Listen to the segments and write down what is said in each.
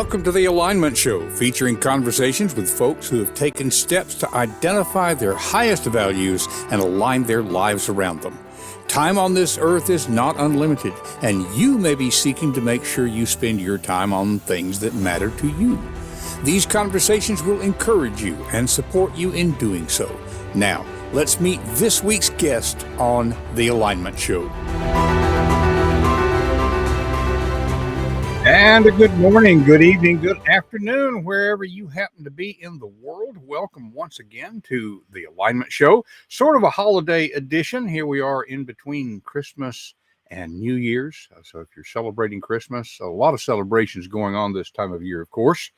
Welcome to The Alignment Show, featuring conversations with folks who have taken steps to identify their highest values and align their lives around them. Time on this earth is not unlimited, and you may be seeking to make sure you spend your time on things that matter to you. These conversations will encourage you and support you in doing so. Now, let's meet this week's guest on The Alignment Show. And a good morning, good evening, good afternoon, wherever you happen to be in the world. Welcome once again to The Alignment Show, sort of a holiday edition. Here we are in between Christmas and New Year's. So if you're celebrating Christmas, a lot of celebrations going on this time of year, of course.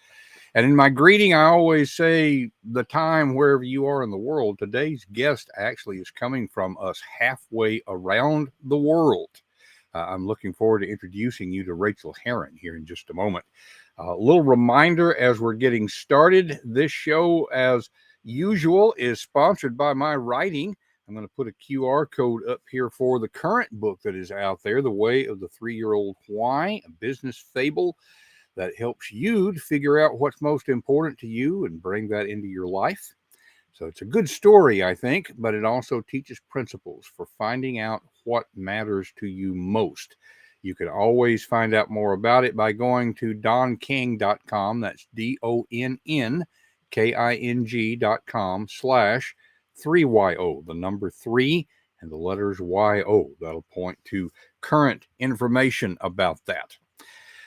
And in my greeting, I always say the time wherever you are in the world. Today's guest actually is coming from us halfway around the world. I'm looking forward to introducing you to Rachael Herron here in just a moment. A little reminder as we're getting started, this show, as usual, is sponsored by my writing. I'm going to put a QR code up here for the current book that is out there, The Way of the 3-Year-Old Why, a business fable that helps you to figure out what's most important to you and bring that into your life. So it's a good story, I think, but it also teaches principles for finding out what matters to you most. You can always find out more about it by going to donking.com. That's DONNKING.com/3YO, the number 3 and the letters YO. That'll point to current information about that.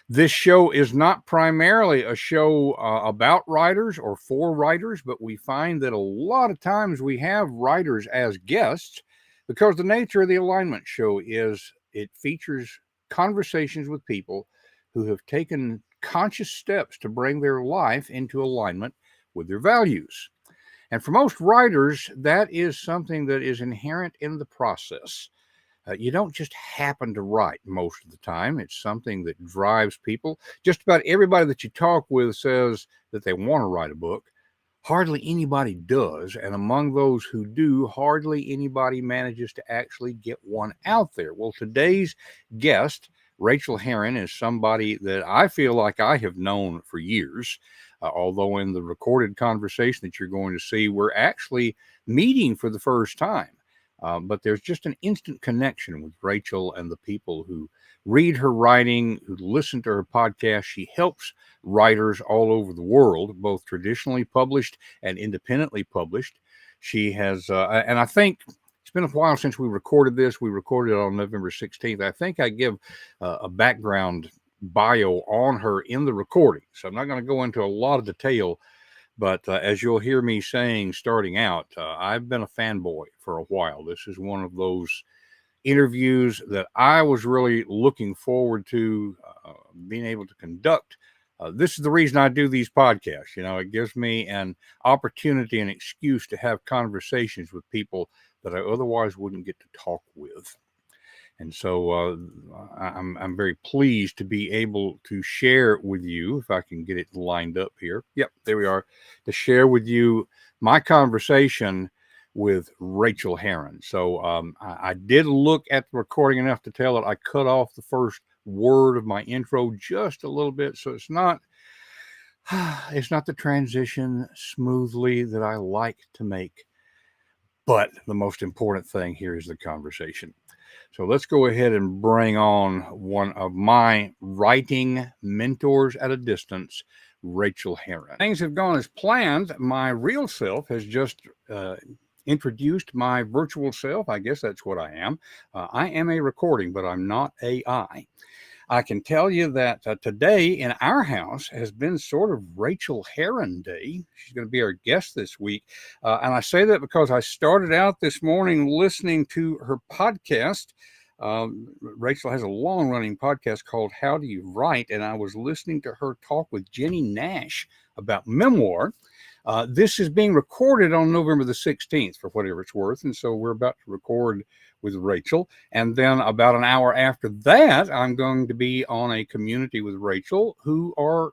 This show is not primarily a show about writers or for writers, but we find that a lot of times we have writers as guests because the nature of the Alignment Show is it features conversations with people who have taken conscious steps to bring their life into alignment with their values. And for most writers, that is something that is inherent in the process. You don't just happen to write most of the time. It's something that drives people. Just about everybody that you talk with says that they want to write a book. Hardly anybody does. And among those who do, hardly anybody manages to actually get one out there. Well, today's guest, Rachael Herron, is somebody that I feel like I have known for years. Although in the recorded conversation that you're going to see, we're actually meeting for the first time. But there's just an instant connection with Rachael and the people who read her writing, who listen to her podcast. She helps writers all over the world, both traditionally published and independently published. She has, and I think it's been a while since we recorded this. We recorded it on November 16th. I think I give a background bio on her in the recording. So I'm not going to go into a lot of detail. But as you'll hear me saying starting out, I've been a fanboy for a while. This is one of those interviews that I was really looking forward to being able to conduct. This is the reason I do these podcasts. You know, it gives me an opportunity, an excuse to have conversations with people that I otherwise wouldn't get to talk with. And so I'm very pleased to be able to share with you, if I can get it lined up here. Yep, there we are, to share with you my conversation with Rachael Herron. So I did look at the recording enough to tell it I cut off the first word of my intro just a little bit. So it's not the transition smoothly that I like to make. But the most important thing here is the conversation. So let's go ahead and bring on one of my writing mentors at a distance, Rachael Herron. Things have gone as planned. My real self has just introduced my virtual self. I guess that's what I am. I am a recording, but I'm not AI. I can tell you that today in our house has been sort of Rachael Herron Day. She's going to be our guest this week. And I say that because I started out this morning listening to her podcast. Rachael has a long-running podcast called How Do You Write? And I was listening to her talk with Jenny Nash about memoir. This is being recorded on November the 16th, for whatever it's worth. And so we're about to record with Rachael. And then about an hour after that, I'm going to be on a community with Rachael who are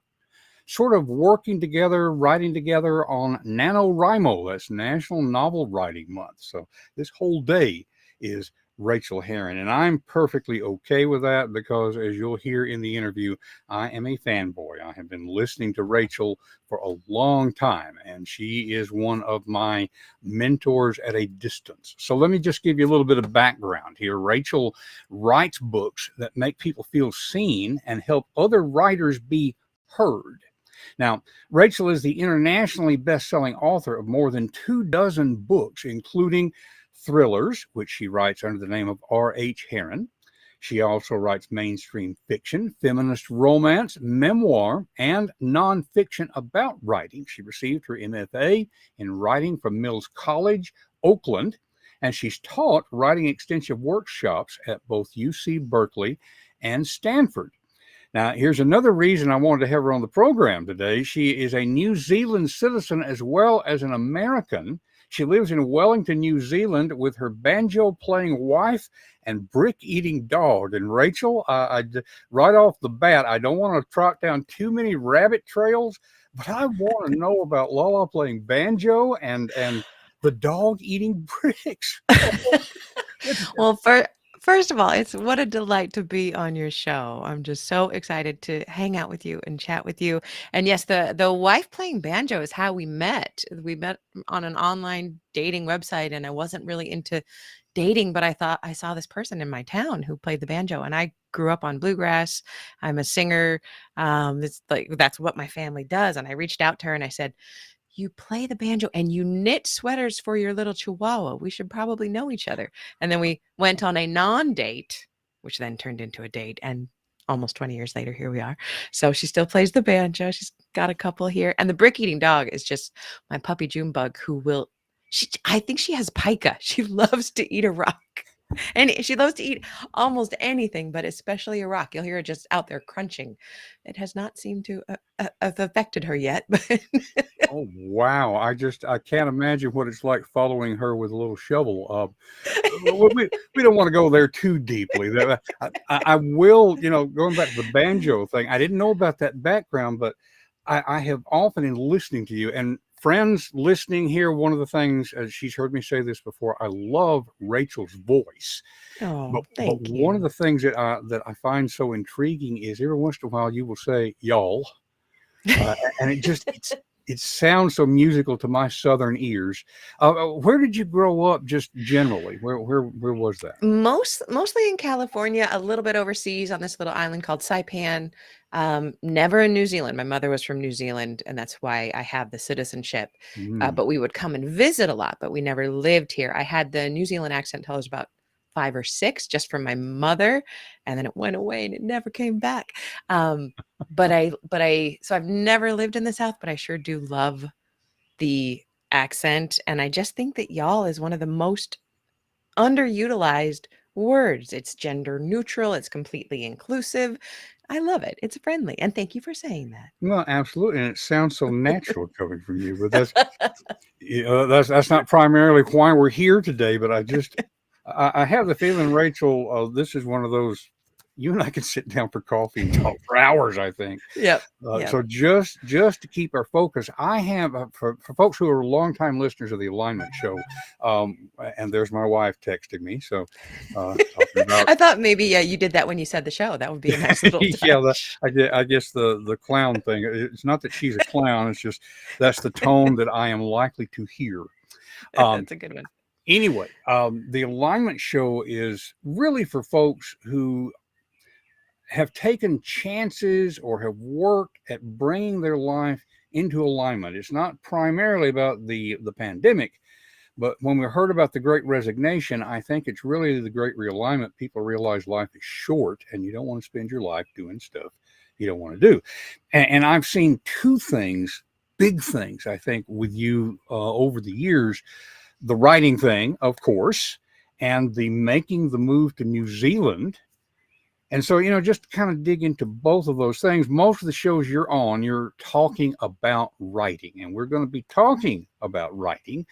sort of working together, writing together on NaNoWriMo. That's National Novel Writing Month. So this whole day is Rachael Herron. And I'm perfectly okay with that because, as you'll hear in the interview, I am a fanboy. I have been listening to Rachael for a long time, and she is one of my mentors at a distance. So let me just give you a little bit of background here. Rachael writes books that make people feel seen and help other writers be heard. Now, Rachael is the internationally best-selling author of more than 24 books, including thrillers, which she writes under the name of R.H. Herron. She also writes mainstream fiction, feminist romance, memoir, and nonfiction about writing. She received her MFA in writing from Mills College, Oakland, and she's taught writing extensive workshops at both UC Berkeley and Stanford. Now, here's another reason I wanted to have her on the program today. She is a New Zealand citizen as well as an American. She lives in Wellington, New Zealand with her banjo-playing wife and brick-eating dog. And Rachael, right off the bat, I don't want to trot down too many rabbit trails, but I want to know about Lala playing banjo and the dog eating bricks. Well, first of all, it's what a delight to be on your show. I'm just so excited to hang out with you and chat with you. And yes, the wife playing banjo is how we met. We met on an online dating website, and I wasn't really into dating, but I thought I saw this person in my town who played the banjo, and I grew up on bluegrass. I'm a singer. That's what my family does. And I reached out to her and I said, "You play the banjo and you knit sweaters for your little chihuahua. We should probably know each other." And then we went on a non-date, which then turned into a date. And almost 20 years later, here we are. So she still plays the banjo. She's got a couple here. And the brick-eating dog is just my puppy Junebug, I think she has pica. She loves to eat a rock. And she loves to eat almost anything, but especially a rock. You'll hear her just out there crunching. It has not seemed to have affected her yet. But Oh, wow. I can't imagine what it's like following her with a little shovel. We don't want to go there too deeply. I will, going back to the banjo thing, I didn't know about that background, but I have often in listening to you and friends listening here, one of the things, as she's heard me say this before, I love Rachael's voice. oh, But thank one of you. the things that I find so intriguing is every once in a while you will say y'all, and it sounds so musical to my southern ears. Where did you grow up, just generally? Where was that? Mostly in California, a little bit overseas on this little island called Saipan. Never in New Zealand. My mother was from New Zealand, and that's why I have the citizenship. Mm. But we would come and visit a lot, but we never lived here. I had the New Zealand accent till I was about 5 or 6, just from my mother, and then it went away and it never came back. Um, so I've never lived in the South, but I sure do love the accent, and I just think that y'all is one of the most underutilized words. It's gender neutral, it's completely inclusive. I love it. It's friendly. And thank you for saying Well, absolutely, and it sounds so natural coming from you. But that. that's not primarily why we're here today. But I have the feeling, Rachel, this is one of those. You and I can sit down for coffee and talk for hours, I think. Yep. Yep. So just to keep our focus, I have for folks who are longtime listeners of the Alignment Show, and there's my wife texting me. So talking about I thought maybe you did that when you said the show. That would be a nice little touch. I guess the clown thing. It's not that she's a clown. It's just that's the tone that I am likely to hear. That's a good one. Anyway, the Alignment Show is really for folks who have taken chances or have worked at bringing their life into alignment. It's not primarily about the pandemic, but when we heard about the Great Resignation, I think it's really the Great Realignment. People realize life is short and you don't want to spend your life doing stuff you don't want to do. And I've seen two things, big things, I think, with you over the years. The writing thing, of course, and the making the move to New Zealand. And so, just to kind of dig into both of those things, most of the shows you're on, you're talking about writing, and we're going to be talking about writing.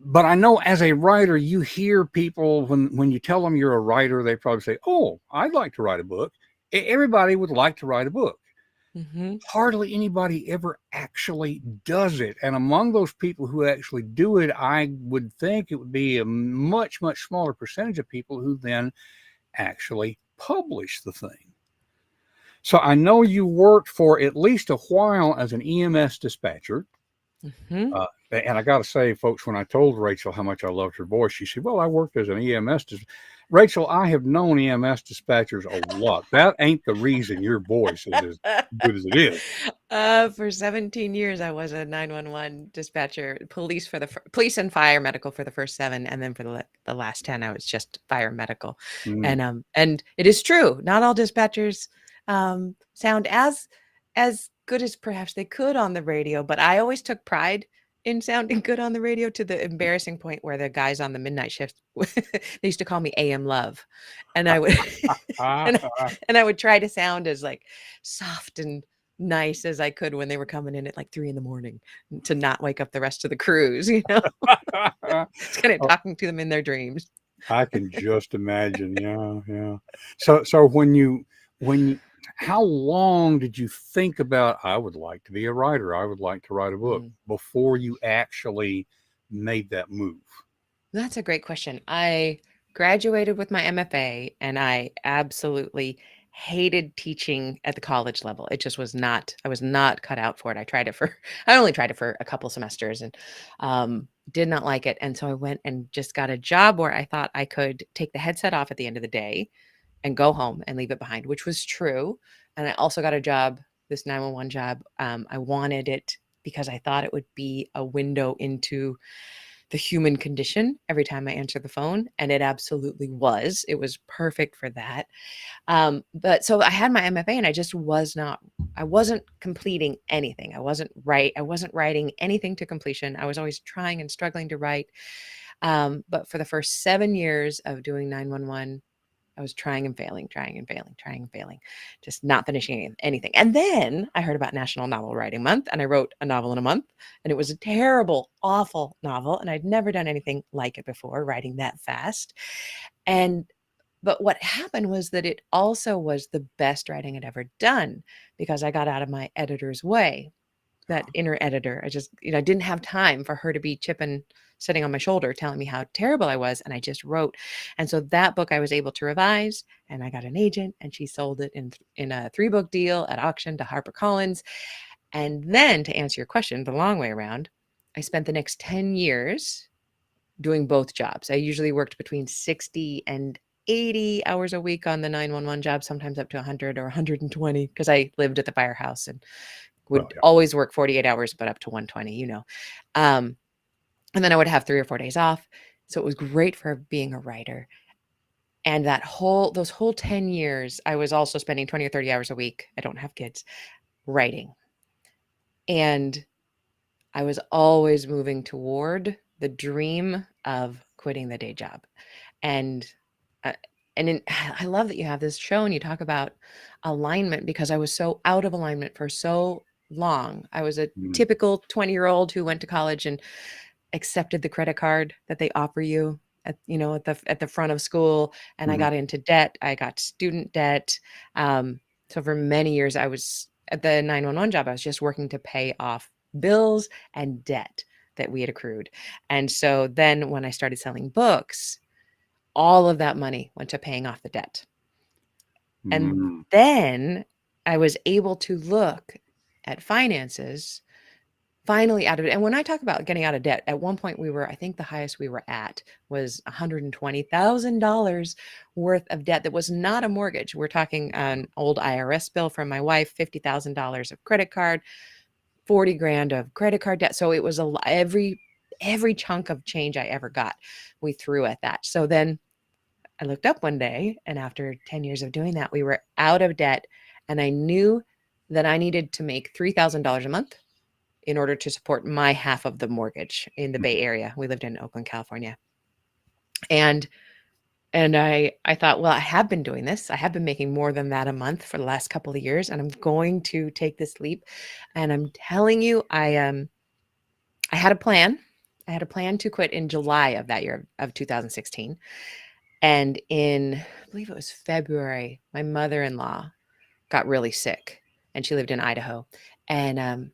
But I know as a writer, you hear people, when you tell them you're a writer, they probably say, "Oh, I'd like to write a book." Everybody would like to write a book. Mhm. Hardly anybody ever actually does it. And among those people who actually do it, I would think it would be a much, much smaller percentage of people who then actually publish the thing. So I know you worked for at least a while as an EMS dispatcher. Mhm. And I got to say, folks, when I told Rachel how much I loved her voice, she said, "Well, I worked as an EMS." Rachel, I have known EMS dispatchers a lot. That ain't the reason your voice is as good as it is. For 17 years, I was a 911 dispatcher, police and fire medical for the first 7, and then for the last 10, I was just fire medical. Mm. And it is true, not all dispatchers sound as good as perhaps they could on the radio, but I always took pride in sounding good on the radio, to the embarrassing point where the guys on the midnight shift, they used to call me AM Love, and I would Ah, and and I would try to sound as, like, soft and nice as I could when they were coming in at, like, 3 in the morning, to not wake up the rest of the crews, you know? Just kinda oh, talking to them in their dreams. I can just imagine. Yeah, yeah. So when you, how long did you think about, I would like to be a writer, I would like to write a book, Mm. before you actually made that move? That's a great question. I graduated with my MFA, and I absolutely hated teaching at the college level. It just was not, I was not cut out for it. I only tried it for a couple semesters, and did not like it. And so I went and just got a job where I thought I could take the headset off at the end of the day and go home and leave it behind, which was true. And I also got a job, this 911 job. I wanted it because I thought it would be a window into the human condition every time I answered the phone. And it absolutely was. It was perfect for that. But so I had my MFA, and I wasn't completing anything. I wasn't writing anything to completion. I was always trying and struggling to write. But for the first 7 years of doing 911, I was trying and failing, trying and failing, trying and failing, just not finishing anything. And then I heard about National Novel Writing Month, and I wrote a novel in a month, and it was a terrible, awful novel. And I'd never done anything like it before, writing that fast. And but what happened was that it also was the best writing I'd ever done, because I got out of my editor's way, that inner editor. I just, I didn't have time for her to be chipping, sitting on my shoulder, telling me how terrible I was. And I just wrote. And so that book I was able to revise, and I got an agent, and she sold it in a 3-book deal at auction to HarperCollins. And then, to answer your question, the long way around, I spent the next 10 years doing both jobs. I usually worked between 60 and 80 hours a week on the 911 job, sometimes up to 100 or 120, because I lived at the firehouse and Well, would always work 48 hours, but up to 120. Um, and then I would have 3 or 4 days off. So it was great for being a writer. And those whole 10 years, I was also spending 20 or 30 hours a week. I don't have kids, writing. And I was always moving toward the dream of quitting the day job. And uh, I love that you have this show and you talk about alignment, because I was so out of alignment for so long. I was a mm, typical 20-year-old who went to college and accepted the credit card that they offer you at the front of school, and I mhm, got into debt. I got student debt. So for many years, I was at the 911 job. I was just working to pay off bills and debt that we had accrued. And so then when I started selling books, all of that money went to paying off the debt. And mm, then I was able to look at finances finally out of it. And when I talk about getting out of debt, at one point I think the highest we were at was $120,000 worth of debt that was not a mortgage. We're talking an old IRS bill from my wife, $50,000 of credit card, 40 grand of credit card debt. So it was every chunk of change I ever got, we threw at that. So then I looked up one day, and after 10 years of doing that, we were out of debt. And I knew that I needed to make $3,000 a month in order to support my half of the mortgage in the mhm. Bay Area. We lived in Oakland, California. And I thought, well, I have been doing this. I have been making more than that a month for the last couple of years, and I'm going to take this leap. And I'm telling you, I had a plan. I had a plan to quit in July of that year of 2016. And in, I believe it was February, my mother-in-law got really sick. and she lived in Idaho. And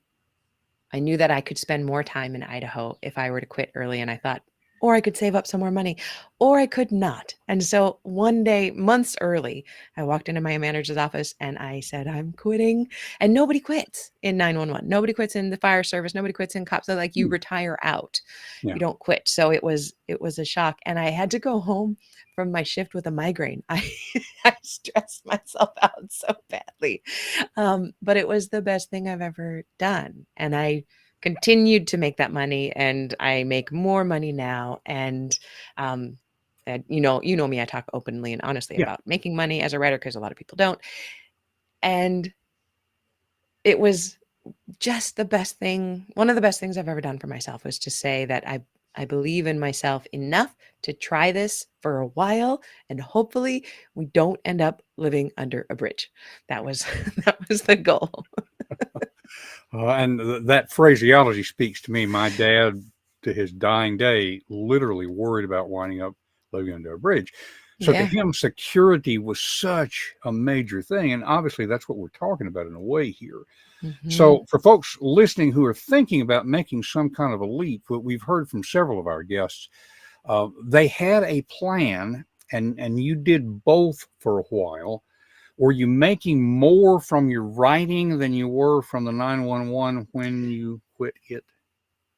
I knew that I could spend more time in Idaho if I were to quit early. And I thought, or I could save up some more money, or I could not. And so one day, months early, I walked into my manager's office and I said, I'm quitting. And nobody quits in 911. Nobody quits in the fire service. Nobody quits in cops. So like you Hmm. retire out, Yeah. you don't quit. So it was a shock. And I had to go home from my shift with a migraine. I stressed myself out so badly. But it was the best thing I've ever done. And I continued to make that money, and I make more money now. Um, and you know me, I talk openly and honestly Yeah. about making money as a writer because a lot of people don't. And it was just the best thing. One of the best things I've ever done for myself was to say that I believe in myself enough to try this for a while, and hopefully we don't end up living under a bridge. That was that was the goal. And that phraseology speaks to me. My dad, to his dying day, literally worried about winding up living under a bridge. So to Yeah. him, security was such a major thing. And obviously, that's what we're talking about in a way here. Hmm. So for folks listening who are thinking about making some kind of a leap, what we've heard from several of our guests, they had a plan, and you did both for a while. Were you making more from your writing than you were from the 911 when you quit it?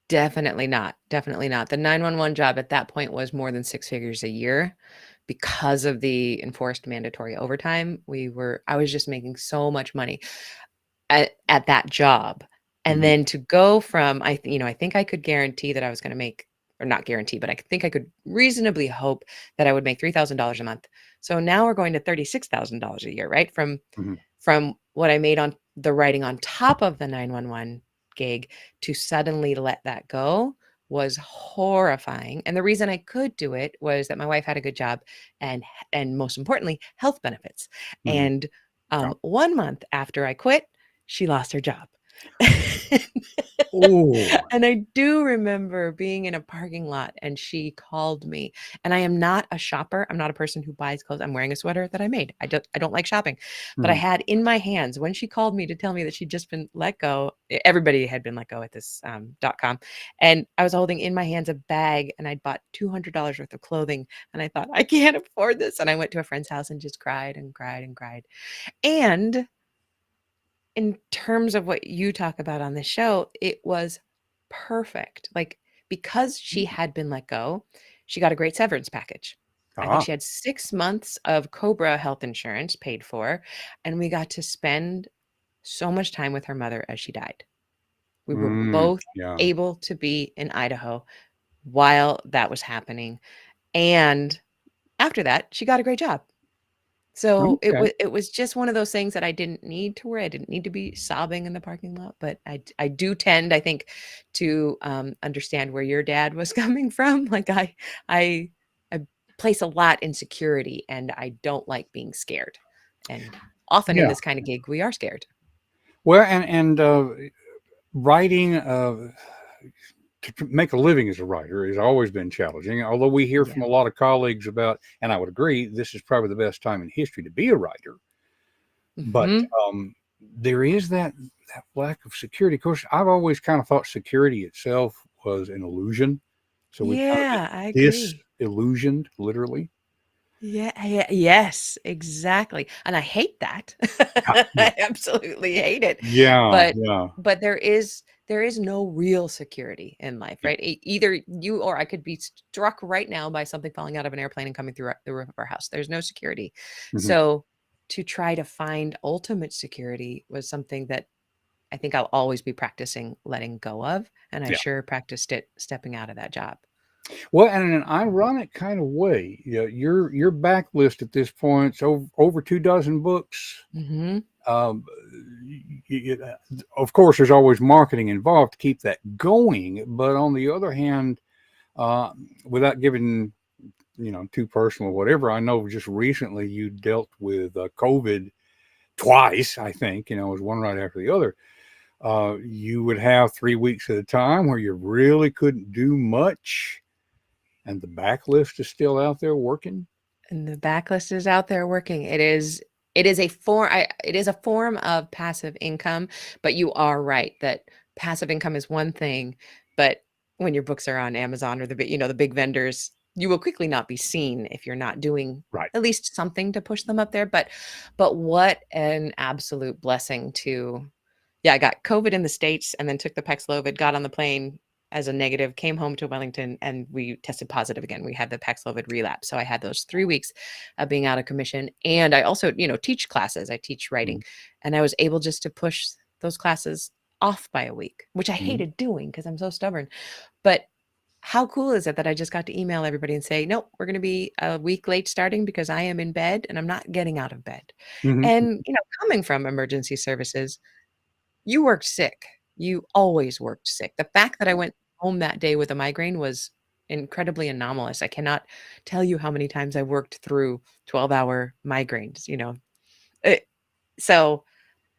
Definitely not. Definitely not. The 911 job at that point was more than six figures a year because of the enforced mandatory overtime. I was just making so much money at that job. And Hmm. then to go from, I think I could guarantee that I was going to make, or not guarantee, but I think I could reasonably hope that I would make $3,000 a month. So now we're going to $36,000 a year, right? Hmm. From what I made on the writing on top of the 911 gig, to suddenly let that go was horrifying. And the reason I could do it was that my wife had a good job, and most importantly, health benefits. Hmm. And Oh. 1 month after I quit, she lost her job. Oh. And I do remember being in a parking lot and she called me. And I am not a shopper. I'm not a person who buys clothes. I'm wearing a sweater that I made. I don't like shopping. But I Hmm. had in my hands when she called me to tell me that she'd just been let go. Everybody had been let go at this .com. And I was holding in my hands a bag, and I'd bought $200 worth of clothing. And I thought, I can't afford this. And I went to a friend's house and just cried and cried and cried. And in terms of what you talk about on the show, it was perfect. Like, because she had been let go, she got a great severance package. I think Ah. she had 6 months of Cobra health insurance paid for, and we got to spend so much time with her mother as she died. We were Mm, both yeah. able to be in Idaho while that was happening. And after that, she got a great job. So it Okay. was it was just one of those things that I didn't need to worry. I didn't need to be sobbing in the parking lot, but I do tend, I think, to understand where your dad was coming from. Like I I place a lot in security, and I don't like being scared. And often in Yeah. this kind of gig, we are scared. Well, and writing to make a living as a writer has always been challenging. Although we hear Yeah. from a lot of colleagues about, and I would agree, this is probably the best time in history to be a writer. But Hmm. there is that lack of security. Of course, I've always kind of thought security itself was an illusion. So we've kind of Yeah, I been agree. disillusioned, literally. Yeah, yes, exactly, and I hate that. Yeah, I absolutely hate it, yeah, but yeah, there is no real security in life, yeah. right? Either you or I could be struck right now by something falling out of an airplane and coming through the roof of our house. There's no security. Mhm. So to try to find ultimate security was something that I think I'll always be practicing letting go of, and I Yeah. sure practiced it stepping out of that job. Well, and in an ironic kind of way, your backlist at this point is over 2 dozen books. Mhm. Um, of course, there's always marketing involved to keep that going. But on the other hand, uh, without giving too personal or whatever, I know just recently you dealt with COVID twice. I think it was one right after the other. You would have 3 weeks at a time where you really couldn't do much, and the backlist is still out there working. And the backlist is out there working. It is a form of passive income, but you are right that passive income is one thing, but when your books are on Amazon or the big vendors, you will quickly not be seen if you're not doing Right. at least something to push them up there. But what an absolute blessing to, yeah, I got COVID in the States and then took the Paxlovid, got on the plane as a negative, came home to Wellington, and we tested positive again. We had the Paxlovid relapse. So I had those 3 weeks of being out of commission. And I also, teach classes. I teach writing. And I was able just to push those classes off by a week, which I hated doing because I'm so stubborn. But how cool is it that I just got to email everybody and say, nope, we're going to be a week late starting because I am in bed and I'm not getting out of bed. Mhm. And, coming from emergency services, you worked sick. You always worked sick. The fact that I went home that day with a migraine was incredibly anomalous. I cannot tell you how many times I worked through 12-hour migraines. So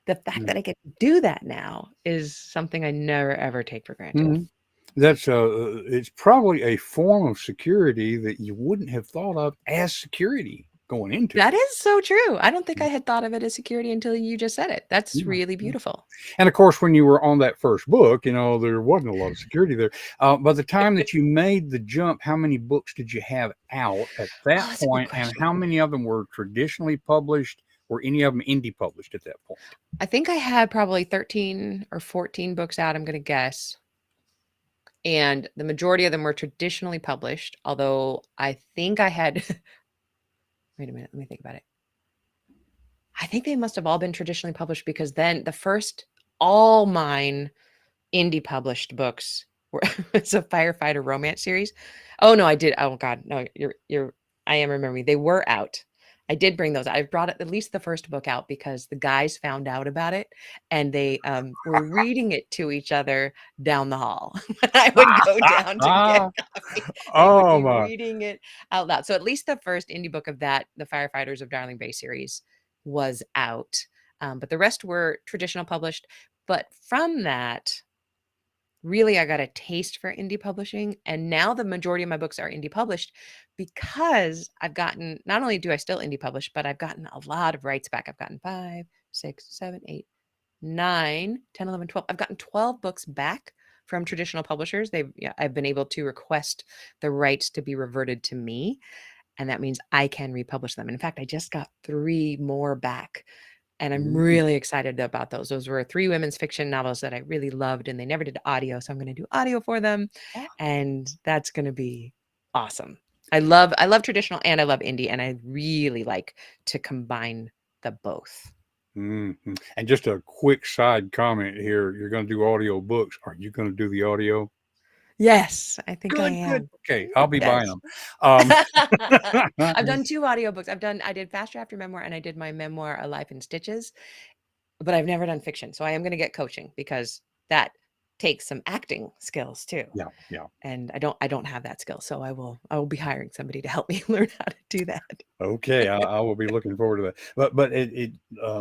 the fact that I get to do that now is something I never, ever take for granted. Mhm. That's it's probably a form of security that you wouldn't have thought of as security going into That it. is so true. I don't think I had thought of it as security until you just said it. That's Yeah, really yeah. beautiful. And of course, when you were on that first book, there wasn't a lot of security there. By the time that you made the jump, how many books did you have out at Oh, that that's a good point, and how question. many of them were traditionally published? Were any of them indie published at that point? I think I had probably 13 or 14 books out, I'm going to guess. And the majority of them were traditionally published, although I think I had wait a minute, let me think about it. I think they must have all been traditionally published because then the first all mine indie published books were it's a firefighter romance series. Oh no, I did. Oh God, no, you're I am remembering. They were out. I did bring those. I brought at least the first book out because the guys found out about it and they were reading it to each other down the hall. When I would go down to get coffee, they would Oh be my! reading it out loud. So at least the first indie book of that, the Firefighters of Darling Bay series, was out. But the rest were traditional published. But from that, really, I got a taste for indie publishing. And now the majority of my books are indie published because I've gotten, not only do I still indie publish, but I've gotten a lot of rights back. I've gotten 5, 6, 7, 8, 9, 10, 11, 12. I've gotten 12 books back from traditional publishers. I've been able to request the rights to be reverted to me. And that means I can republish them. In fact, I just got 3 more back. And I'm Mm. really excited about those. Those were 3 women's fiction novels that I really loved, and they never did audio, so I'm gonna do audio for them, and that's gonna be awesome. I love traditional and I love indie, and I really like to combine the both. Mhm. And just a quick side comment here: you're going to do audio books. Are you going to do the audio? Yes, I think I Good, good. am. Okay, I'll be buying Yes. them. Um, I've done 2 audiobooks. I did Fast Draft Your Memoir, and I did my memoir, A Life in Stitches. But I've never done fiction, so I am gonna get coaching because that takes some acting skills too, yeah, yeah. and I don't have that skill, so I will be hiring somebody to help me learn how to do that. Okay, I will be looking forward to that. But it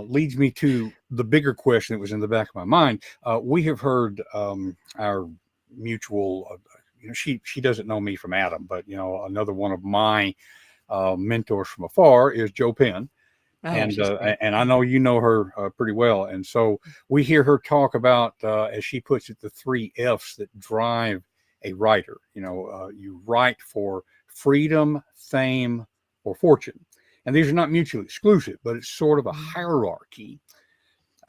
leads me to the bigger question that was in the back of my mind. We have heard our mutual. She doesn't know me from Adam, but another one of my mentors from afar is Joe Penn. Oh, and she's uh, great. and I know you know her pretty well, and so we hear her talk about, as she puts it, the 3 F's that drive a writer. You write for freedom, fame, or fortune, and these are not mutually exclusive, but it's sort of a Mhm. hierarchy.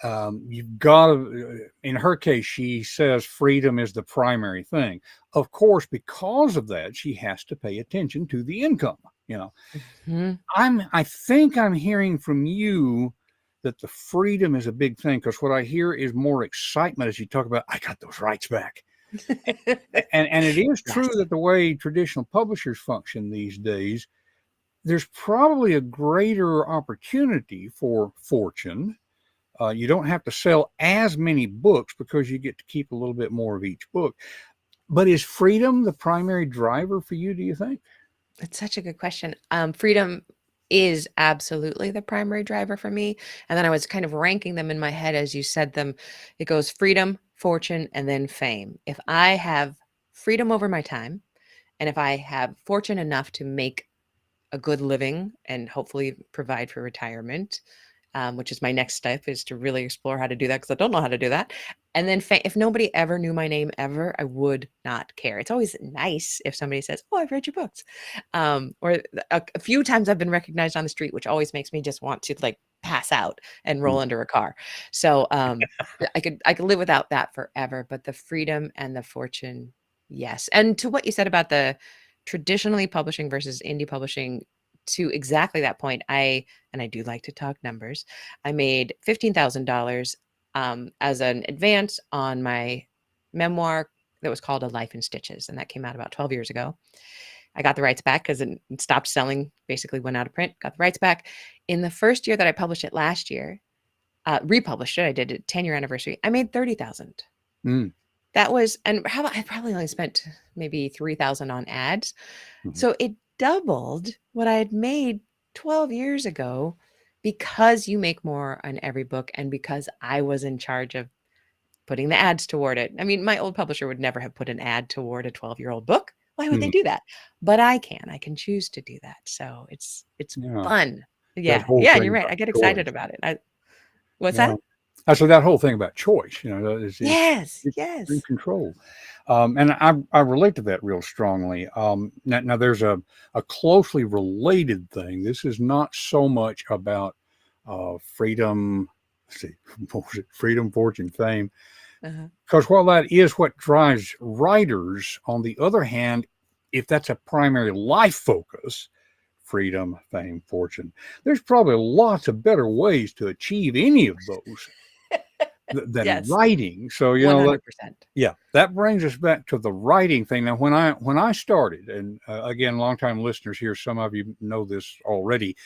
You've got to, in her case, she says freedom is the primary thing. Of course, because of that, she has to pay attention to the income. You know, Mhm. I think I'm hearing from you that the freedom is a big thing, because what I hear is more excitement as you talk about, I got those rights back. And it is true Yes. that the way traditional publishers function these days, there's probably a greater opportunity for fortune. You don't have to sell as many books because you get to keep a little bit more of each book. But is freedom the primary driver for you, do you think? It's such a good question. Freedom is absolutely the primary driver for me, and then I was kind of ranking them in my head as you said them. It goes freedom, fortune, and then fame. If I have freedom over my time, and if I have fortune enough to make a good living and hopefully provide for retirement, which is my next step, is to really explore how to do that because I don't know how to do that. And then if nobody ever knew my name ever, I would not care. It's always nice if somebody says, "Oh, I've read your books," or a few times I've been recognized on the street, which always makes me just want to like pass out and roll under a car. So I could live without that forever. But the freedom and the fortune, yes. And to what you said about the traditionally publishing versus indie publishing, to exactly that point, and I do like to talk numbers. I made $15,000 as an advance on my memoir that was called A Life in Stitches, and that came out about 12 years ago. I got the rights back because it stopped selling, basically went out of print, got the rights back. In the first year that I published it last year, republished it, I did a 10-year anniversary, I made 30,000. That was, and I probably only spent maybe 3,000 on ads. So it doubled what I had made 12 years ago because you make more on every book and because I was in charge of putting the ads toward it. I mean, my old publisher would never have put an ad toward a 12-year-old book. Why would they do that? But I can choose to do that. So it's fun. That Yeah. whole Yeah, thing you're right. about I get choice. excited about it. What's Yeah. that? So that whole thing about choice, is Yes. in Yes. control. And I relate to that real strongly. Now there's a closely related thing. This is not so much about freedom. Let's see, what was it? Freedom, fortune, fame. Because while that is what drives writers, on the other hand, if that's a primary life focus, freedom, fame, fortune, there's probably lots of better ways to achieve any of those than Yes. writing. So 100%. that brings us back to the writing thing. Now, when I started, and again, longtime listeners here, some of you know this already.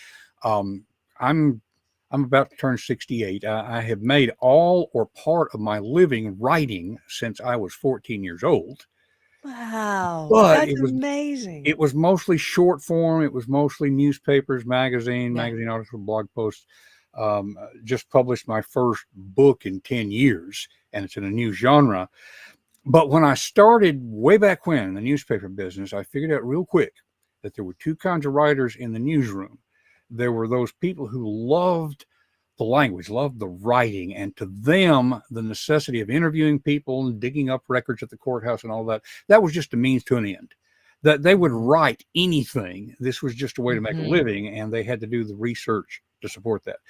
I'm about to turn 68. I have made all or part of my living writing since I was 14 years old. Wow, But that's amazing. it was mostly short form. It was mostly newspapers, magazine articles, blog posts. Just published my first book in 10 years, and it's in a new genre. But when I started way back when in the newspaper business, I figured out real quick that there were two kinds of writers in the newsroom. There were those people who loved the language, loved the writing, and to them, the necessity of interviewing people and digging up records at the courthouse and all that was just a means to an end. That they would write anything. This was just a way to make a living, and they had to do the research to support that.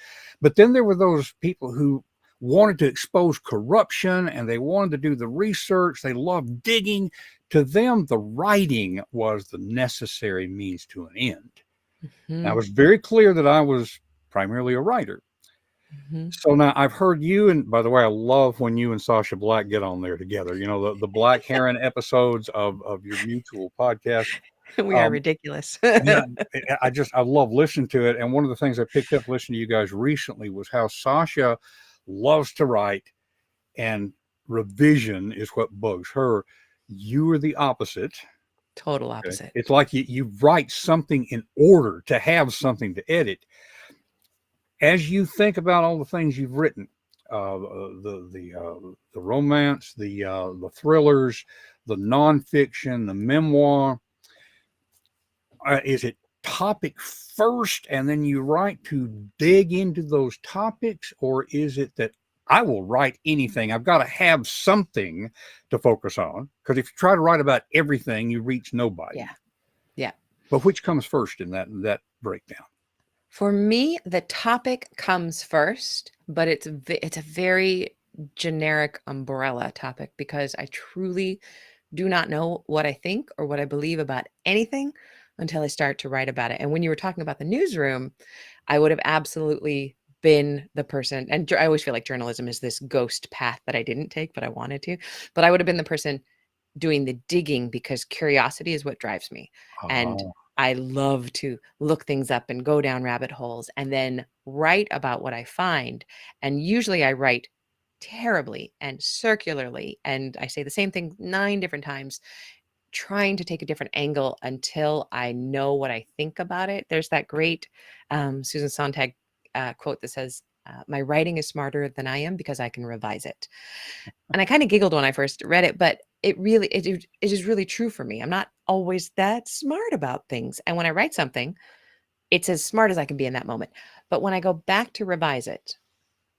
But then there were those people who wanted to expose corruption and they wanted to do the research. They loved digging. To them, the writing was the necessary means to an end. Now, it was very clear that I was primarily a writer. So now I've heard you, and by the way, I love when you and Sasha Black get on there together. The Black Herron episodes of your mutual podcast. We are ridiculous. Yeah, I love listening to it. And one of the things I picked up listening to you guys recently was how Sasha loves to write, and revision is what bugs her. You are the opposite. Total opposite. It's like you write something in order to have something to edit. As you think about all the things you've written, the romance, the thrillers, the nonfiction, the memoir, is it topic first and then you write to dig into those topics, or is it that I will write anything? I've got to have something to focus on, because if you try to write about everything, you reach nobody. Yeah. But which comes first in that breakdown? For me, the topic comes first, but it's a very generic umbrella topic, because I truly do not know what I think or what I believe about anything until I start to write about it. And when you were talking about the newsroom, I would have absolutely been the person, and I always feel like journalism is this ghost path that I didn't take, but I wanted to, but I would have been the person doing the digging, because curiosity is what drives me. And I love to look things up and go down rabbit holes and then write about what I find. And usually I write terribly and circularly, and I say the same thing 9 different times, trying to take a different angle until I know what I think about it. There's that great Susan Sontag quote that says, my writing is smarter than I am because I can revise it. And I kind of giggled when I first read it, but it is really true for me. I'm not always that smart about things. And when I write something, it's as smart as I can be in that moment. But when I go back to revise it,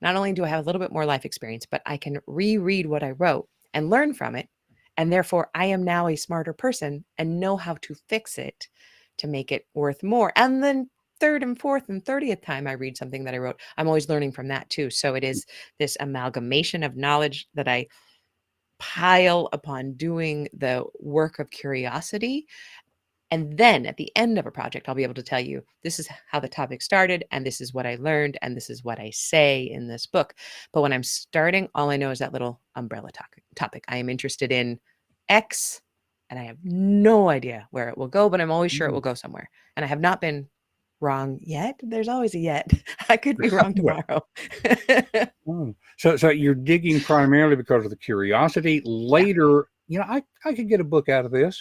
not only do I have a little bit more life experience, but I can reread what I wrote and learn from it. And therefore, I am now a smarter person and know how to fix it to make it worth more. And then third and fourth and 30th time I read something that I wrote, I'm always learning from that too. So it is this amalgamation of knowledge that I pile upon doing the work of curiosity. And then at the end of a project, I'll be able to tell you, this is how the topic started, and this is what I learned, and this is what I say in this book. But when I'm starting, all I know is that little umbrella topic. I am interested in X, and I have no idea where it will go, but I'm always sure it will go somewhere. And I have not been wrong yet. There's always a yet. I could be wrong Well, tomorrow. so you're digging primarily because of the curiosity. Yeah. Later, I could get a book out of this.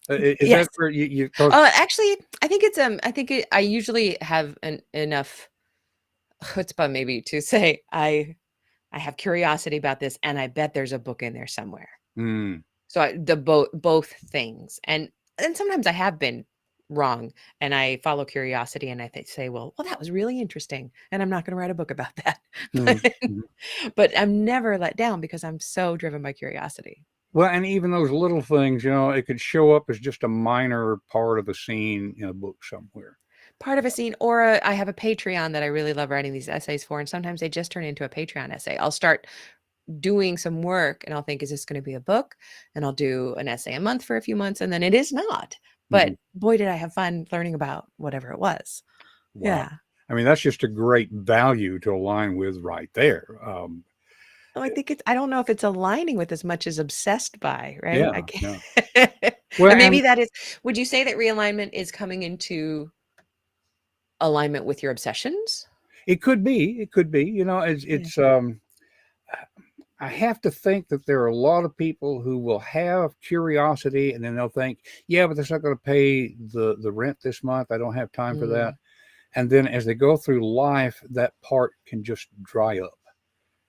Is Yes. that where you Actually, I think it's I usually have enough chutzpah maybe to say I have curiosity about this, and I bet there's a book in there somewhere. So the both things, and sometimes I have been wrong, and I follow curiosity, and I say, well, that was really interesting, and I'm not going to write a book about that. But I'm never let down because I'm so driven by curiosity. Well, and even those little things, it could show up as just a minor part of a scene in a book somewhere. Part of a scene, or I have a Patreon that I really love writing these essays for, and sometimes they just turn into a Patreon essay. I'll start doing some work and I'll think, is this going to be a book? And I'll do an essay a month for a few months, and then it is not. But boy, did I have fun learning about whatever it was. Wow. Yeah. I mean, that's just a great value to align with right there. I think I don't know if it's aligning with as much as obsessed by, right? Yeah. I can't. Well, and maybe that is, would you say that realignment is coming into alignment with your obsessions? It could be. It's I have to think that there are a lot of people who will have curiosity and then they'll think, yeah, but that's not going to pay the rent this month. I don't have time for that. And then as they go through life, that part can just dry up.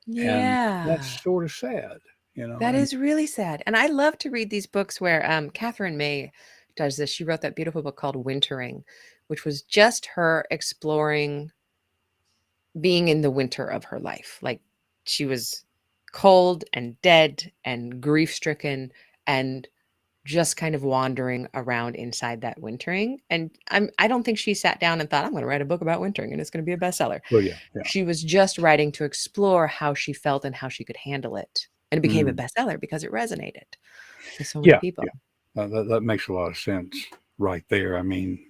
And that's sort of sad, That is really sad. And I love to read these books where Catherine May does this. She wrote that beautiful book called Wintering, which was just her exploring being in the winter of her life. Like she was cold and dead and grief-stricken and just kind of wandering around inside that wintering. And I don't think she sat down and thought, I'm going to write a book about wintering and it's going to be a bestseller. Well, yeah. She was just writing to explore how she felt and how she could handle it. And it became a bestseller because it resonated with so many people. Yeah. That makes a lot of sense right there. I mean,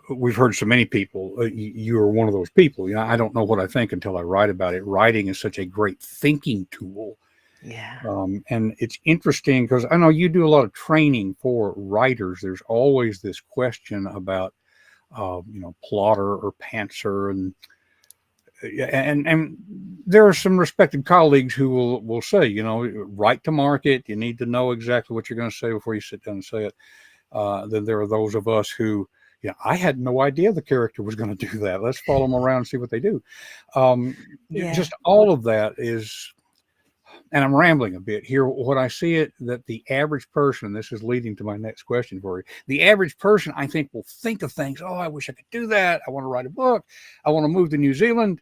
we've heard so many people, you are one of those people. I don't know what I think until I write about it. Writing is such a great thinking tool. Yeah. And it's interesting because I know you do a lot of training for writers. There's always this question about, plotter or pantser, and there are some respected colleagues who will say, write to market. You need to know exactly what you're going to say before you sit down and say it. Then there are those of us who, I had no idea the character was going to do that. Let's follow them around and see what they do. Just all of that is. And I'm rambling a bit here. What I see it that the average person, this is leading to my next question for you. The average person, I think, will think of things. Oh, I wish I could do that. I want to write a book. I want to move to New Zealand.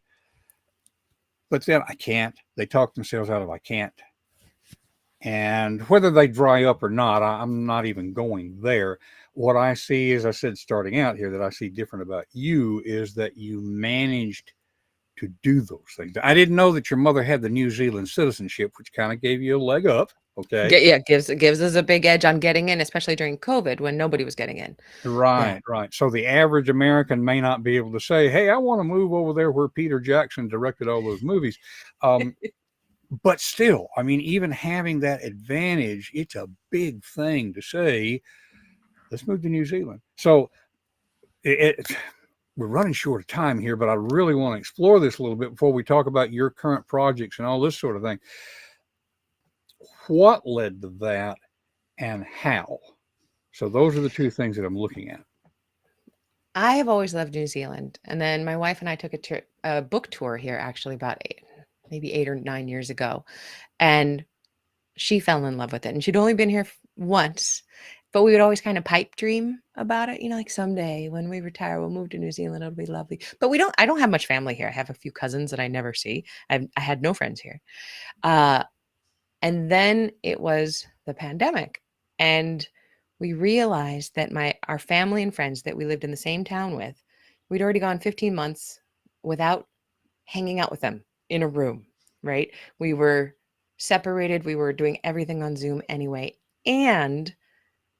But then I can't. They talk themselves out of I can't. And whether they dry up or not, I'm not even going there. What I see, as I said, starting out here, that I see different about you is that you managed to do those things. I didn't know that your mother had the New Zealand citizenship, which kind of gave you a leg up. Okay. Yeah, gives us a big edge on getting in, especially during COVID when nobody was getting in. Right. So the average American may not be able to say, hey, I want to move over there where Peter Jackson directed all those movies. But still, I mean, even having that advantage, it's a big thing to say, let's move to New Zealand. So we're running short of time here, but I really want to explore this a little bit before we talk about your current projects and all this sort of thing. What led to that and how? So those are the two things that I'm looking at. I have always loved New Zealand. And then my wife and I took a book tour here actually about maybe 8 or 9 years ago. And she fell in love with it. And she'd only been here once. but we would always kind of pipe dream about it, like someday when we retire, we'll move to New Zealand. It'll be lovely. But I don't have much family here. I have a few cousins that I never see. I had no friends here. And then it was the pandemic. And we realized that our family and friends that we lived in the same town with, we'd already gone 15 months without hanging out with them in a room, right? We were separated. We were doing everything on Zoom anyway. And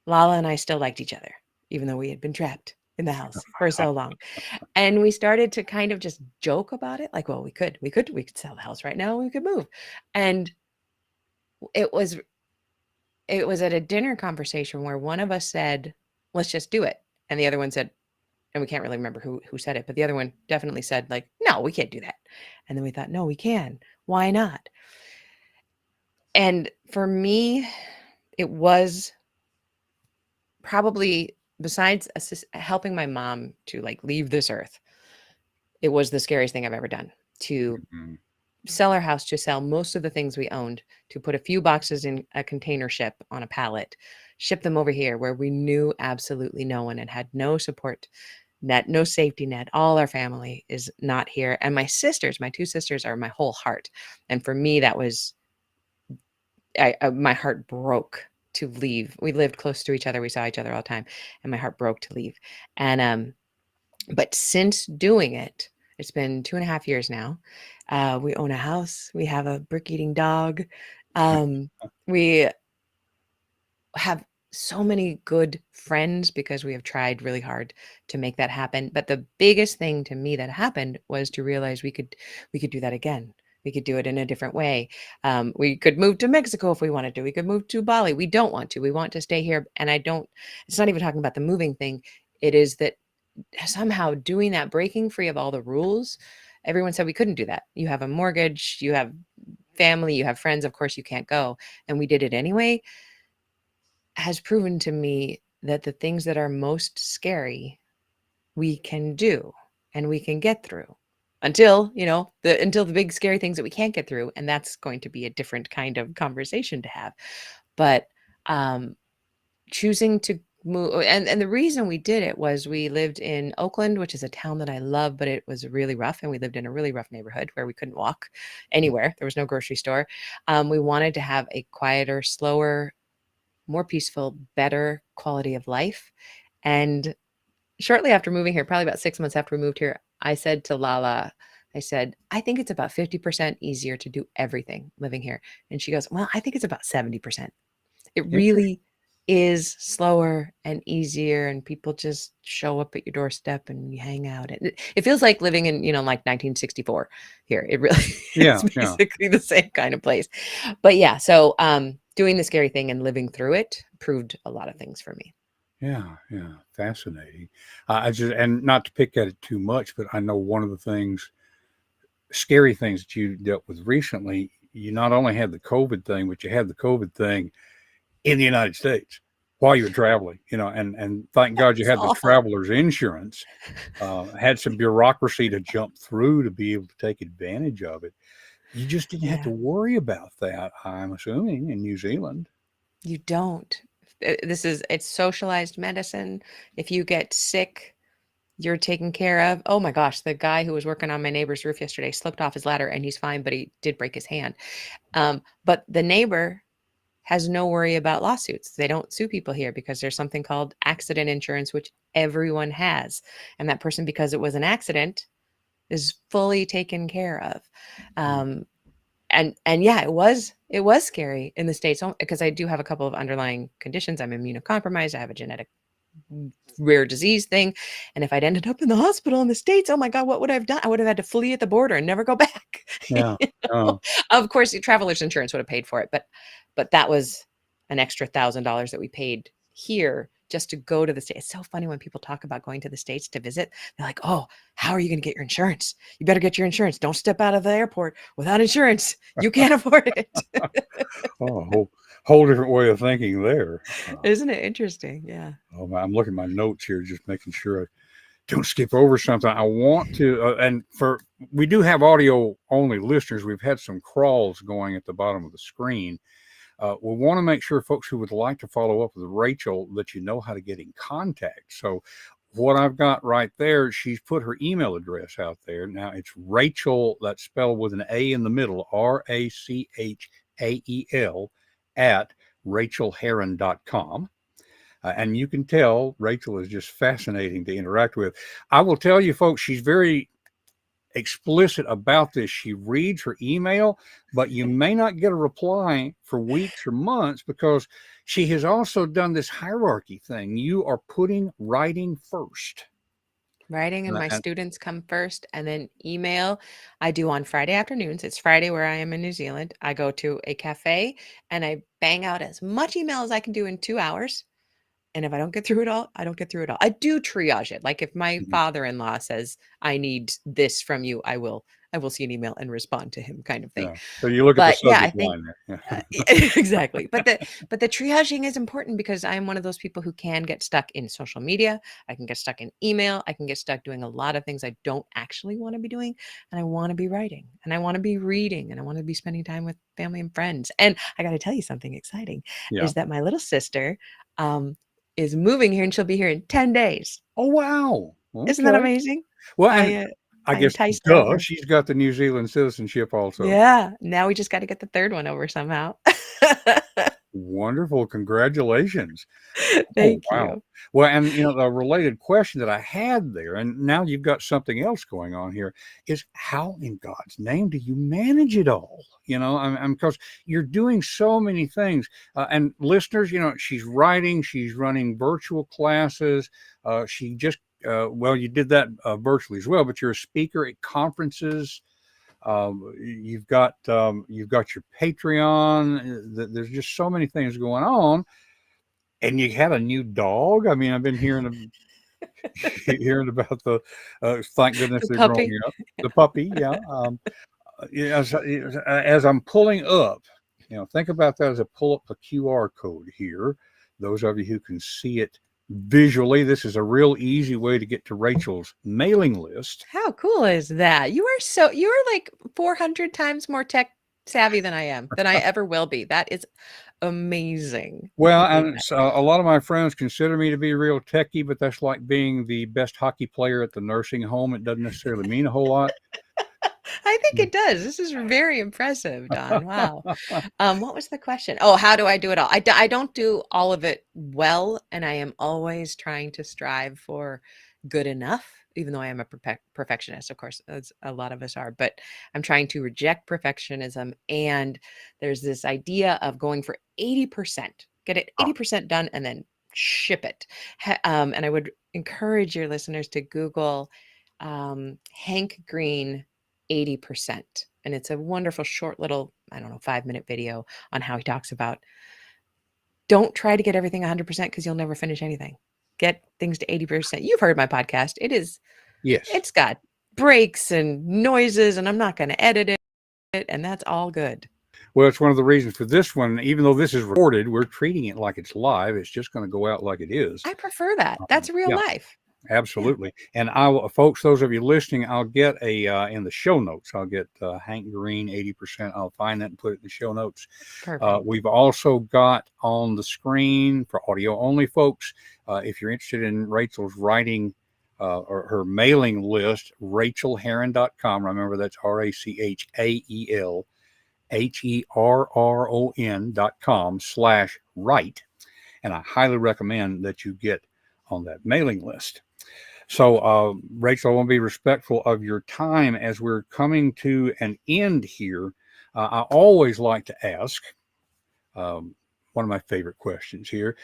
Lala and I still liked each other, even though we had been trapped in the house for so long. And we started to kind of just joke about it. Like, well, we could sell the house right now. We could move. And it was at a dinner conversation where one of us said, let's just do it. And the other one said, and we can't really remember who said it, but the other one definitely said, like, no, we can't do that. And then we thought, no, we can. Why not? And for me, it was probably, besides helping my mom to like leave this earth, it was the scariest thing I've ever done, to sell our house, to sell most of the things we owned, to put a few boxes in a container ship on a pallet, ship them over here where we knew absolutely no one and had no support net, no safety net. All our family is not here. And my two sisters are my whole heart. And for me, that was, my heart broke to leave. We lived close to each other. We saw each other all the time, and my heart broke to leave. And, but since doing it, it's been 2.5 years now. We own a house. We have a brick-eating dog. We have so many good friends because we have tried really hard to make that happen. But the biggest thing to me that happened was to realize we could do that again. We could do it in a different way. We could move to Mexico if we wanted to. We could move to Bali. We don't want to. We want to stay here. And it's not even talking about the moving thing. It is that somehow doing that, breaking free of all the rules. Everyone said we couldn't do that. You have a mortgage, you have family, you have friends. Of course you can't go. And we did it anyway. Has proven to me that the things that are most scary, we can do and we can get through until the big scary things that we can't get through. And that's going to be a different kind of conversation to have. But choosing to move, and the reason we did it was we lived in Oakland, which is a town that I love, but it was really rough. And we lived in a really rough neighborhood where we couldn't walk anywhere. There was no grocery store. We wanted to have a quieter, slower, more peaceful, better quality of life. And shortly after moving here, probably about 6 months after we moved here, I said to Lala, I think it's about 50% easier to do everything living here. And she goes, well, I think it's about 70%. It really is slower and easier, and people just show up at your doorstep and you hang out. It feels like living in, like 1964 here. It really is basically the same kind of place. But yeah, so doing the scary thing and living through it proved a lot of things for me. Yeah, fascinating. And not to pick at it too much, but I know one of the scary things that you dealt with recently, you not only had the COVID thing, but you had the COVID thing in the United States while you were traveling, and thank God you had the traveler's insurance, had some bureaucracy to jump through to be able to take advantage of it. You just didn't have to worry about that, I'm assuming, in New Zealand. You don't. It's socialized medicine. If you get sick, you're taken care of. Oh my gosh, the guy who was working on my neighbor's roof yesterday slipped off his ladder and he's fine, but he did break his hand. But the neighbor has no worry about lawsuits. They don't sue people here because there's something called accident insurance, which everyone has. And that person, because it was an accident, is fully taken care of. And yeah, it was scary in the States because I do have a couple of underlying conditions. I'm immunocompromised. I have a genetic rare disease thing. And if I'd ended up in the hospital in the States, oh my God, what would I have done? I would have had to flee at the border and never go back. Yeah. Of course, traveler's insurance would have paid for it, but that was an extra $1,000 that we paid here just to go to the States. It's so funny when people talk about going to the States to visit. They're like, oh, how are you going to get your insurance? You better get your insurance. Don't step out of the airport without insurance. You can't afford it. Whole different way of thinking there. Isn't it interesting? Yeah. I'm looking at my notes here, just making sure I don't skip over something. I want to, we do have audio only listeners. We've had some crawls going at the bottom of the screen. we want to make sure folks who would like to follow up with Rachel that you know how to get in contact. So what I've got right there, she's put her email address out there. Now it's Rachel, that's spelled with an A in the middle, RACHAEL at RachelHerron.com. And you can tell Rachel is just fascinating to interact with. I will tell you, folks, she's very explicit about this. She reads her email, but you may not get a reply for weeks or months because she has also done this hierarchy thing. You are putting writing first. Writing and my students come first, and then email I do on Friday afternoons. It's Friday where I am in New Zealand. I go to a cafe and I bang out as much email as I can do in 2 hours. And if I don't get through it all, I don't get through it all. I do triage it. Like if my father-in-law says, I need this from you, I will see an email and respond to him, kind of thing. Yeah. So you look at the But yeah, I subject think line there. exactly. But the triaging is important because I'm one of those people who can get stuck in social media. I can get stuck in email. I can get stuck doing a lot of things I don't actually want to be doing. And I want to be writing and I want to be reading and I want to be spending time with family and friends. And I got to tell you something exciting Yeah. is that my little sister is moving here and she'll be here in 10 days. Oh, wow. Isn't that Okay. amazing? Well, and I guess, enticed her over. she's got the New Zealand citizenship also. Yeah. Now we just got to get the third one over somehow. Wonderful. Congratulations. Thank wow. you. Well, and the related question that I had there, and now you've got something else going on here, is how in God's name do you manage it all? Because you're doing so many things. And listeners, she's writing, she's running virtual classes. She just, you did that virtually as well, but you're a speaker at conferences. You've got your Patreon. There's just so many things going on, and you had a new dog. I mean, I've been hearing about the. Thank goodness they're growing up. The puppy, yeah. As I'm pulling up, think about that as I pull up the QR code here. Those of you who can see it visually, this is a real easy way to get to Rachel's mailing list. How cool is that? You're like 400 times more tech savvy than I ever will be. That is amazing. Well, and a lot of my friends consider me to be real techie, but that's like being the best hockey player at the nursing home. It doesn't necessarily mean a whole lot. I think it does. This is very impressive, Don. Wow. What was the question? Oh, how do I do it all? I don't do all of it well, and I am always trying to strive for good enough, even though I am a perfectionist, of course, as a lot of us are, but I'm trying to reject perfectionism. And there's this idea of going for 80%, get it 80% done, and then ship it. And I would encourage your listeners to Google Hank Green 80%. And it's a wonderful short little, 5-minute video on how he talks about don't try to get everything 100% because you'll never finish anything. Get things to 80%. You've heard my podcast. Yes. It's got breaks and noises, and I'm not going to edit it, and that's all good. Well, it's one of the reasons for this one, even though this is recorded, we're treating it like it's live. It's just going to go out like it is. I prefer that. That's real life. Absolutely. Yeah. And folks, those of you listening, I'll get in the show notes, I'll get Hank Green 80%. I'll find that and put it in the show notes. Perfect. We've also got on the screen for audio only folks, if you're interested in Rachel's writing or her mailing list, RachelHerron.com. Remember, that's RachelHerron.com/write. And I highly recommend that you get on that mailing list. So, Rachel, I want to be respectful of your time as we're coming to an end here. I always like to ask one of my favorite questions here.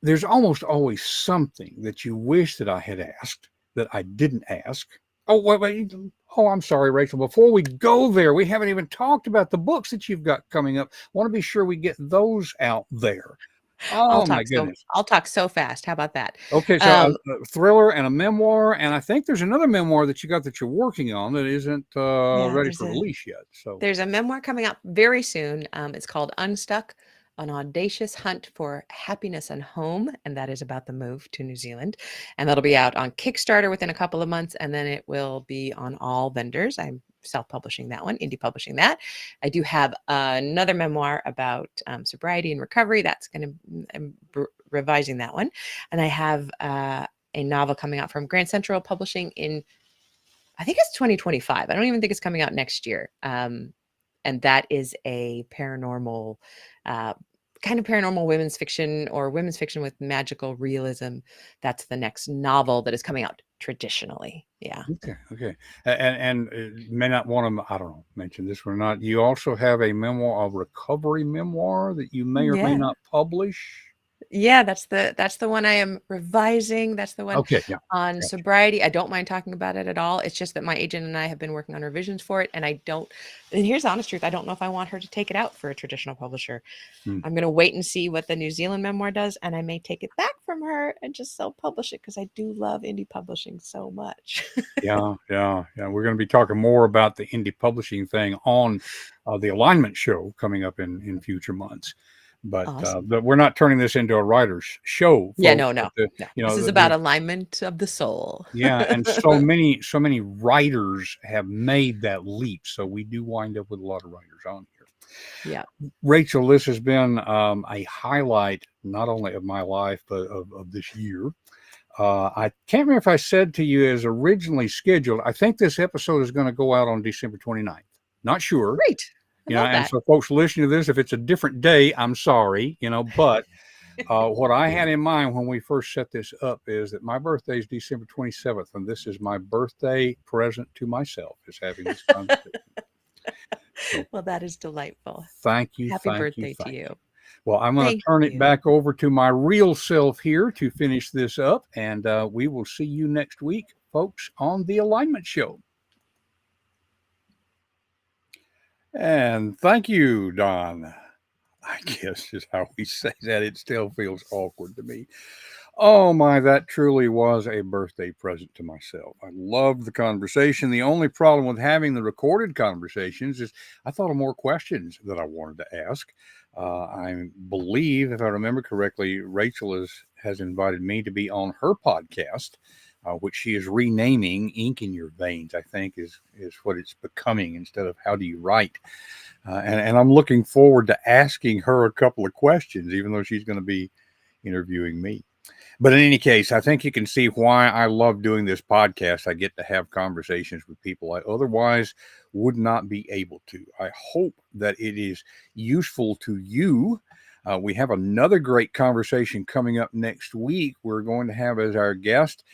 There's almost always something that you wish that I had asked that I didn't ask. Oh, wait. Oh, I'm sorry, Rachel. Before we go there, we haven't even talked about the books that you've got coming up. I want to be sure we get those out there. Oh, my goodness. I'll talk so fast. How about that? Okay, so a thriller and a memoir, and I think there's another memoir that you got that you're working on that isn't ready for release yet. So there's a memoir coming out very soon. It's called Unstuck, an audacious hunt for happiness and home, and that is about the move to New Zealand. And that'll be out on Kickstarter within a couple of months, and then it will be on all vendors. I'm self-publishing that one, indie publishing that. I do have another memoir about sobriety and recovery. That's going to, I'm revising that one. And I have a novel coming out from Grand Central Publishing in, I think it's 2025. I don't even think it's coming out next year. And that is a paranormal, kind of paranormal women's fiction, or women's fiction with magical realism. That's the next novel that is coming out traditionally. Yeah. Okay. And may not want to, I don't know, mention this or not. You also have a memoir, a recovery memoir that you may or may not publish. Yeah, that's the one I am revising. That's the one on sobriety. I don't mind talking about it at all. It's just that my agent and I have been working on revisions for it, and here's the honest truth, I don't know if I want her to take it out for a traditional publisher. I'm going to wait and see what the New Zealand memoir does, and I may take it back from her and just self-publish it, because I do love indie publishing so much. Yeah. We're going to be talking more about the indie publishing thing on the Alignment Show coming up in future months. But Awesome. But we're not turning this into a writer's show. Folks. Yeah, no. This is about alignment of the soul. Yeah, and so many writers have made that leap. So we do wind up with a lot of writers on here. Yeah. Rachael, this has been a highlight not only of my life, but of this year. I can't remember if I said to you as originally scheduled, I think this episode is going to go out on December 29th. Not sure. Great. And so folks listening to this, if it's a different day, I'm sorry, but what I had in mind when we first set this up is that my birthday is December 27th, and this is my birthday present to myself, is having this conversation. So, well, that is delightful. Thank you. Happy birthday to you. Well, I'm going to turn it back over to my real self here to finish this up, and we will see you next week, folks, on the Alignment Show. And thank you, Don. I guess is how we say that. It still feels awkward to me. Oh my, that truly was a birthday present to myself. I loved the conversation. The only problem with having the recorded conversations is I thought of more questions that I wanted to ask. I believe, if I remember correctly, Rachael has invited me to be on her podcast, which she is renaming Ink in Your Veins, I think is what it's becoming, instead of How Do You Write? And I'm looking forward to asking her a couple of questions, even though she's going to be interviewing me. But in any case, I think you can see why I love doing this podcast. I get to have conversations with people I otherwise would not be able to. I hope that it is useful to you. We have another great conversation coming up next week. We're going to have as our guest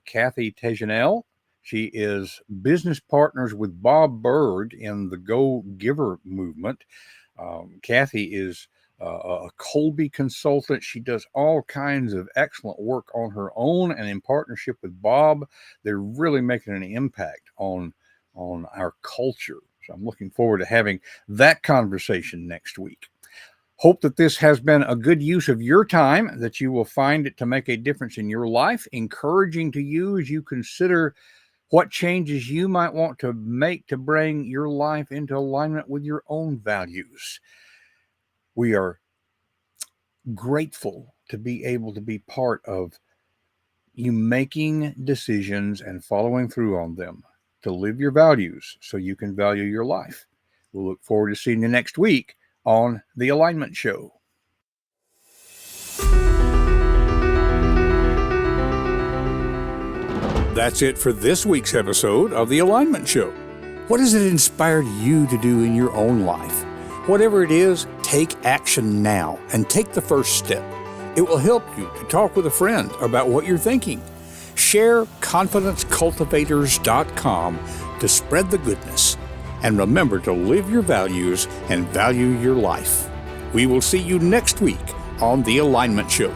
Kathy Tejanel. She is business partners with Bob Berg in the Go Giver movement. Kathy is a Colby consultant. She does all kinds of excellent work on her own, and in partnership with Bob, they're really making an impact on our culture. So I'm looking forward to having that conversation next week. Hope that this has been a good use of your time, that you will find it to make a difference in your life, encouraging to you as you consider what changes you might want to make to bring your life into alignment with your own values. We are grateful to be able to be part of you making decisions and following through on them to live your values so you can value your life. We'll look forward to seeing you next week on The Alignment Show. That's it for this week's episode of The Alignment Show. What has it inspired you to do in your own life? Whatever it is, take action now and take the first step. It will help you to talk with a friend about what you're thinking. Share confidencecultivators.com to spread the goodness. And remember to live your values and value your life. We will see you next week on The Alignment Show.